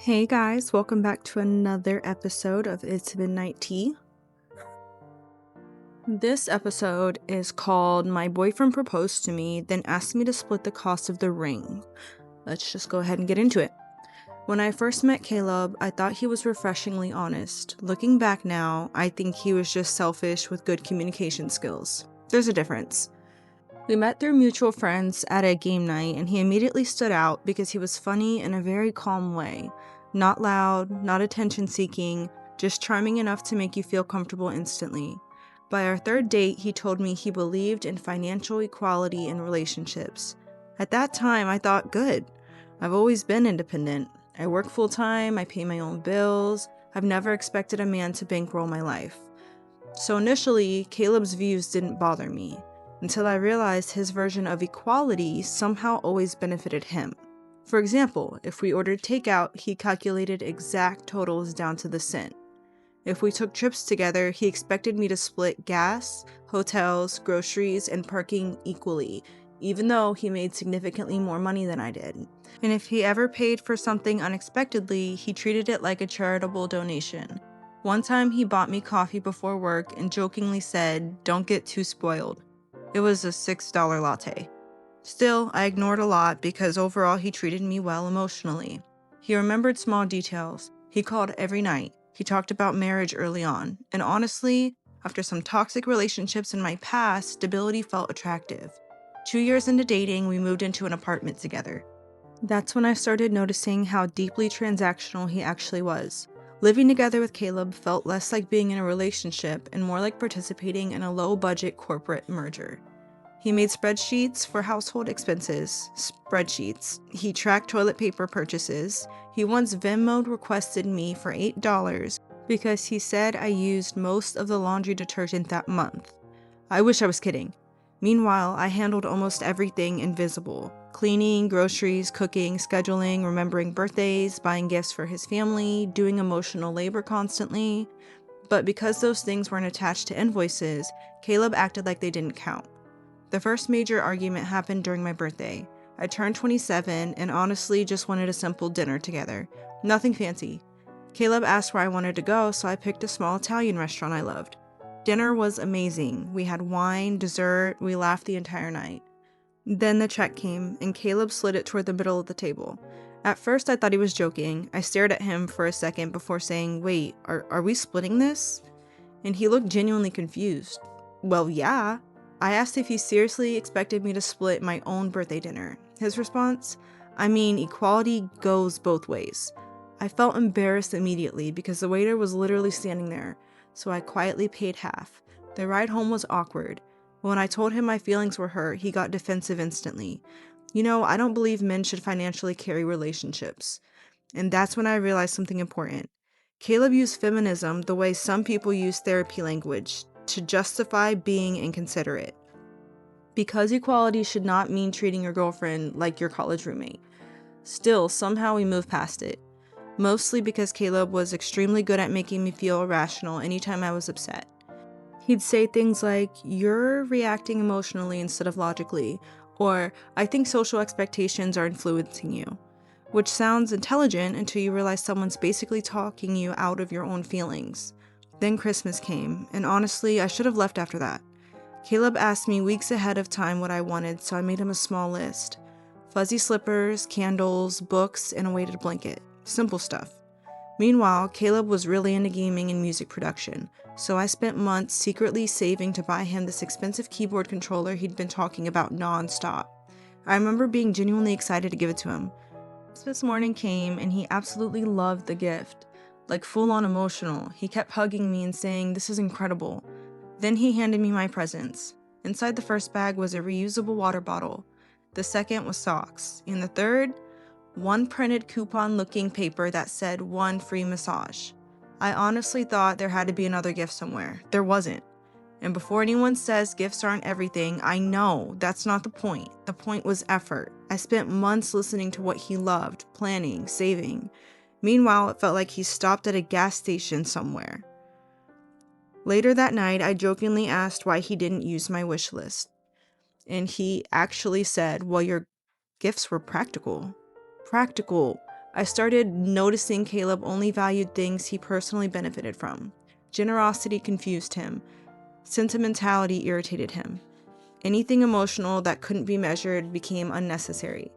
Hey guys, welcome back to another episode of It's Midnight Tea. This episode is called My Boyfriend Proposed to Me, Then Asked Me to Split the Cost of the Ring. Let's just go ahead and get into it. When I first met Caleb, I thought he was refreshingly honest. Looking back now, I think he was just selfish with good communication skills. There's a difference. We met through mutual friends at a game night, and he immediately stood out because he was funny in a very calm way. Not loud, not attention-seeking, just charming enough to make you feel comfortable instantly. By our third date, he told me he believed in financial equality in relationships. At that time, I thought, good. I've always been independent. I work full-time, I pay my own bills. I've never expected a man to bankroll my life. So initially, Caleb's views didn't bother me, until I realized his version of equality somehow always benefited him. For example, if we ordered takeout, he calculated exact totals down to the cent. If we took trips together, he expected me to split gas, hotels, groceries, and parking equally, even though he made significantly more money than I did. And if he ever paid for something unexpectedly, he treated it like a charitable donation. One time he bought me coffee before work and jokingly said, "Don't get too spoiled." It was a $6 latte. Still, I ignored a lot because overall he treated me well emotionally. He remembered small details. He called every night. He talked about marriage early on. And honestly, after some toxic relationships in my past, stability felt attractive. 2 years into dating, we moved into an apartment together. That's when I started noticing how deeply transactional he actually was. Living together with Caleb felt less like being in a relationship and more like participating in a low-budget corporate merger. He made spreadsheets for household expenses. He tracked toilet paper purchases. He once Venmo'd requested me for $8 because he said I used most of the laundry detergent that month. I wish I was kidding. Meanwhile, I handled almost everything invisible. Cleaning, groceries, cooking, scheduling, remembering birthdays, buying gifts for his family, doing emotional labor constantly. But because those things weren't attached to invoices, Caleb acted like they didn't count. The first major argument happened during my birthday. I turned 27 and honestly just wanted a simple dinner together. Nothing fancy. Caleb asked where I wanted to go, so I picked a small Italian restaurant I loved. Dinner was amazing. We had wine, dessert, we laughed the entire night. Then the check came, and Caleb slid it toward the middle of the table. At first I thought he was joking. I stared at him for a second before saying, "Wait, are we splitting this?" And he looked genuinely confused. "Well, yeah." I asked if he seriously expected me to split my own birthday dinner. His response? "I mean, equality goes both ways." I felt embarrassed immediately because the waiter was literally standing there, so I quietly paid half. The ride home was awkward. When I told him my feelings were hurt, he got defensive instantly. I don't believe men should financially carry relationships. And that's when I realized something important. Caleb used feminism the way some people use therapy language, to justify being inconsiderate. Because equality should not mean treating your girlfriend like your college roommate. Still, somehow we moved past it. Mostly because Caleb was extremely good at making me feel irrational anytime I was upset. He'd say things like, "You're reacting emotionally instead of logically," or "I think social expectations are influencing you," which sounds intelligent until you realize someone's basically talking you out of your own feelings. Then Christmas came, and honestly, I should have left after that. Caleb asked me weeks ahead of time what I wanted, so I made him a small list. Fuzzy slippers, candles, books, and a weighted blanket. Simple stuff. Meanwhile, Caleb was really into gaming and music production, so I spent months secretly saving to buy him this expensive keyboard controller he'd been talking about non-stop. I remember being genuinely excited to give it to him. This morning came, and he absolutely loved the gift. Like full-on emotional. He kept hugging me and saying, "This is incredible." Then he handed me my presents. Inside the first bag was a reusable water bottle. The second was socks. And the third, one printed coupon-looking paper that said 1 free massage. I honestly thought there had to be another gift somewhere. There wasn't. And before anyone says gifts aren't everything, I know that's not the point. The point was effort. I spent months listening to what he loved, planning, saving. Meanwhile, it felt like he stopped at a gas station somewhere. Later that night, I jokingly asked why he didn't use my wish list. And he actually said, "Well, your gifts were practical." Practical. I started noticing Caleb only valued things he personally benefited from. Generosity confused him. Sentimentality irritated him. Anything emotional that couldn't be measured became unnecessary.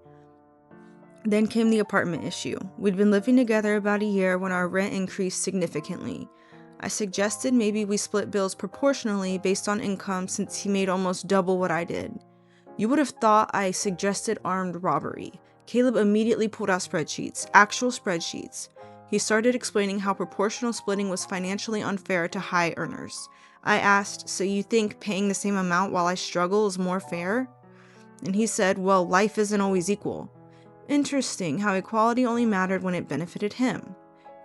Then came the apartment issue. We'd been living together about a year when our rent increased significantly. I suggested maybe we split bills proportionally based on income since he made almost double what I did. You would have thought I suggested armed robbery. Caleb immediately pulled out spreadsheets, actual spreadsheets. He started explaining how proportional splitting was financially unfair to high earners. I asked, so you think paying the same amount while I struggle is more fair? And he said, well, life isn't always equal. Interesting how equality only mattered when it benefited him.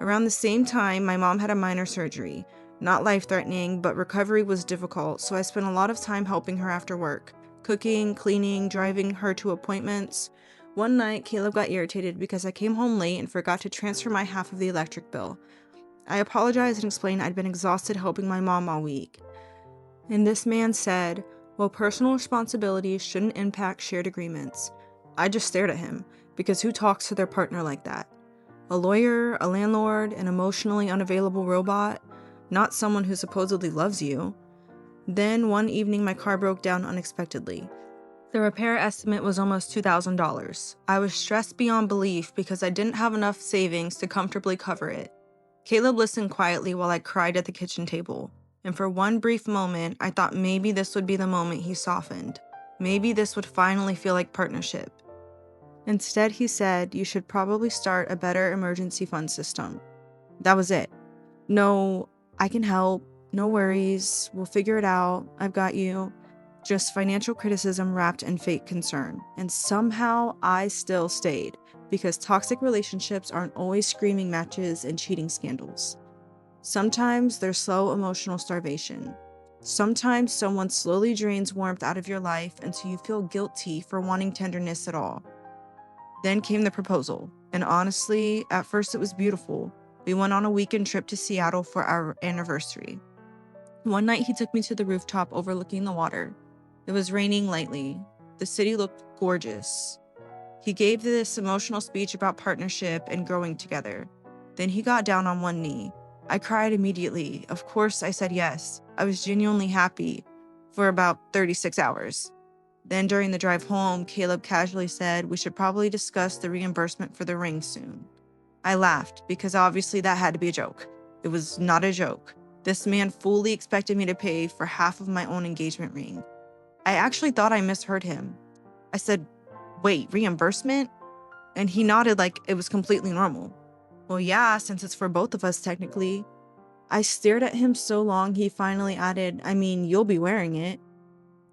Around the same time, my mom had a minor surgery. Not life-threatening, but recovery was difficult, so I spent a lot of time helping her after work. Cooking, cleaning, driving her to appointments. One night, Caleb got irritated because I came home late and forgot to transfer my half of the electric bill. I apologized and explained I'd been exhausted helping my mom all week. And this man said, well, personal responsibilities shouldn't impact shared agreements. I just stared at him, because who talks to their partner like that? A lawyer, a landlord, an emotionally unavailable robot, not someone who supposedly loves you. Then one evening my car broke down unexpectedly. The repair estimate was almost $2,000. I was stressed beyond belief because I didn't have enough savings to comfortably cover it. Caleb listened quietly while I cried at the kitchen table, and for one brief moment, I thought maybe this would be the moment he softened. Maybe this would finally feel like partnership. Instead, he said, you should probably start a better emergency fund system. That was it. No, I can help. No worries. We'll figure it out. I've got you. Just financial criticism wrapped in fake concern. And somehow I still stayed, because toxic relationships aren't always screaming matches and cheating scandals. Sometimes they're slow emotional starvation. Sometimes someone slowly drains warmth out of your life until you feel guilty for wanting tenderness at all. Then came the proposal, and honestly, at first it was beautiful. We went on a weekend trip to Seattle for our anniversary. One night he took me to the rooftop overlooking the water. It was raining lightly. The city looked gorgeous. He gave this emotional speech about partnership and growing together. Then he got down on one knee. I cried immediately. Of course, I said yes. I was genuinely happy for about 36 hours. Then during the drive home, Caleb casually said we should probably discuss the reimbursement for the ring soon. I laughed because obviously that had to be a joke. It was not a joke. This man fully expected me to pay for half of my own engagement ring. I actually thought I misheard him. I said, wait, reimbursement? And he nodded like it was completely normal. Well, yeah, since it's for both of us technically. I stared at him so long he finally added, I mean, you'll be wearing it.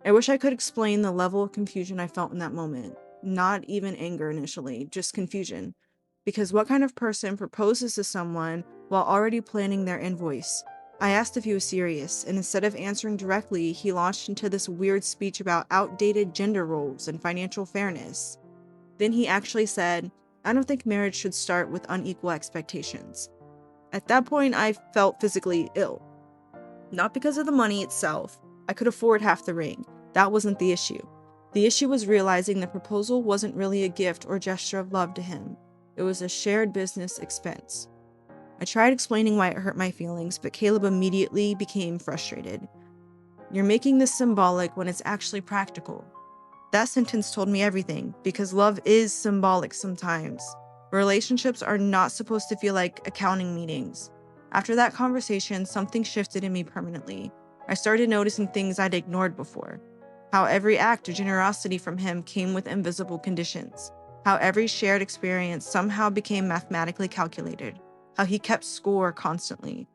I wish I could explain the level of confusion I felt in that moment. Not even anger initially, just confusion. Because what kind of person proposes to someone while already planning their invoice? I asked if he was serious, and instead of answering directly, he launched into this weird speech about outdated gender roles and financial fairness. Then he actually said, I don't think marriage should start with unequal expectations. At that point, I felt physically ill. Not because of the money itself. I could afford half the ring. That wasn't the issue. The issue was realizing the proposal wasn't really a gift or gesture of love to him. It was a shared business expense. I tried explaining why it hurt my feelings, but Caleb immediately became frustrated. You're making this symbolic when it's actually practical. That sentence told me everything, because love is symbolic sometimes. Relationships are not supposed to feel like accounting meetings. After that conversation, something shifted in me permanently. I started noticing things I'd ignored before. How every act of generosity from him came with invisible conditions. How every shared experience somehow became mathematically calculated. How he kept score constantly.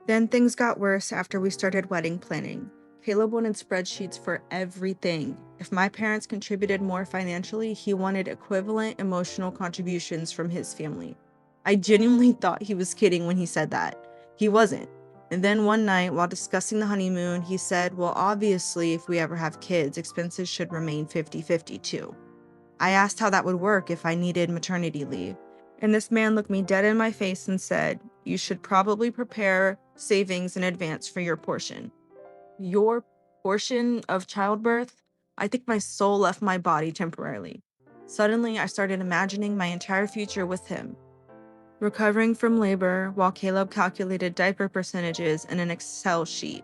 Then things got worse after we started wedding planning. Caleb wanted spreadsheets for everything. If my parents contributed more financially, he wanted equivalent emotional contributions from his family. I genuinely thought he was kidding when he said that. He wasn't. And then one night, while discussing the honeymoon, he said, well, obviously, if we ever have kids, expenses should remain 50-50 too. I asked how that would work if I needed maternity leave. And this man looked me dead in my face and said, you should probably prepare savings in advance for your portion. Your portion of childbirth? I think my soul left my body temporarily. Suddenly, I started imagining my entire future with him. recovering from labor while Caleb calculated diaper percentages in an Excel sheet,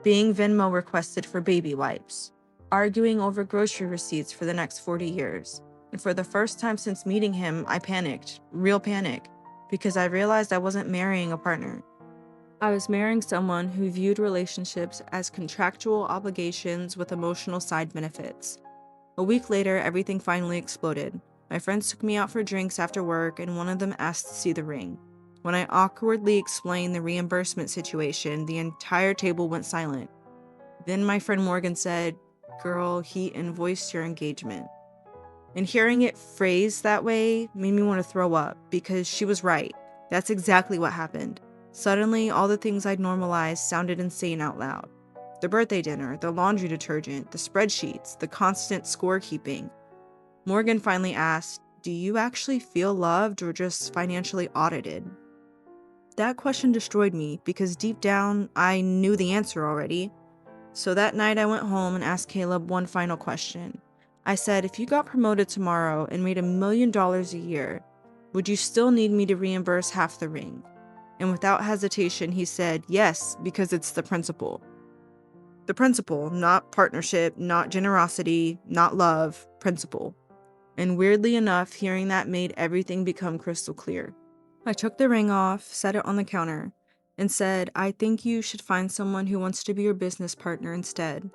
being Venmo requested for baby wipes, arguing over grocery receipts for the next 40 years. And for the first time since meeting him, I panicked, real panic, because I realized I wasn't marrying a partner. I was marrying someone who viewed relationships as contractual obligations with emotional side benefits. A week later, everything finally exploded. My friends took me out for drinks after work, and one of them asked to see the ring. When I awkwardly explained the reimbursement situation, the entire table went silent. Then my friend Morgan said, "Girl, he invoiced your engagement." And hearing it phrased that way made me want to throw up, because she was right. That's exactly what happened. Suddenly, all the things I'd normalized sounded insane out loud. The birthday dinner, the laundry detergent, the spreadsheets, the constant scorekeeping. Morgan finally asked, "Do you actually feel loved or just financially audited?" That question destroyed me because deep down, I knew the answer already. So that night I went home and asked Caleb one final question. I said, "If you got promoted tomorrow and made $1 million a year, would you still need me to reimburse half the ring?" And without hesitation, he said, "Yes, because it's the principle." The principle, not partnership, not generosity, not love, principle. And weirdly enough, hearing that made everything become crystal clear. I took the ring off, set it on the counter, and said, "I think you should find someone who wants to be your business partner instead."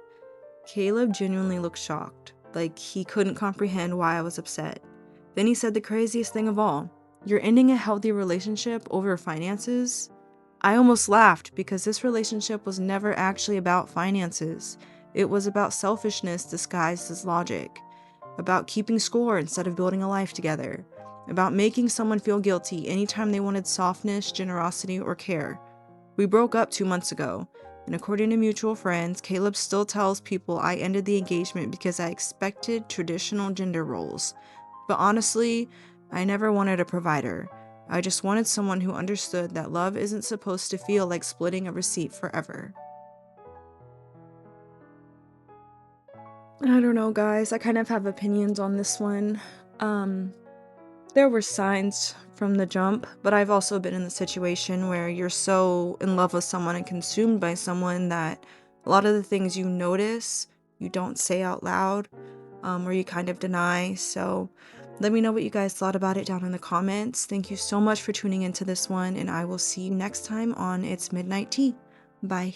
Caleb genuinely looked shocked, like he couldn't comprehend why I was upset. Then he said the craziest thing of all: "You're ending a healthy relationship over finances?" I almost laughed because this relationship was never actually about finances. It was about selfishness disguised as logic, about keeping score instead of building a life together, about making someone feel guilty anytime they wanted softness, generosity, or care. We broke up 2 months ago, and according to mutual friends, Caleb still tells people I ended the engagement because I expected traditional gender roles. But honestly, I never wanted a provider. I just wanted someone who understood that love isn't supposed to feel like splitting a receipt forever. I don't know, guys. I kind of have opinions on this one. There were signs from the jump, but I've also been in the situation where you're so in love with someone and consumed by someone that a lot of the things you notice, you don't say out loud, or you kind of deny. So let me know what you guys thought about it down in the comments. Thank you so much for tuning into this one, and I will see you next time on It's Midnight Tea. Bye.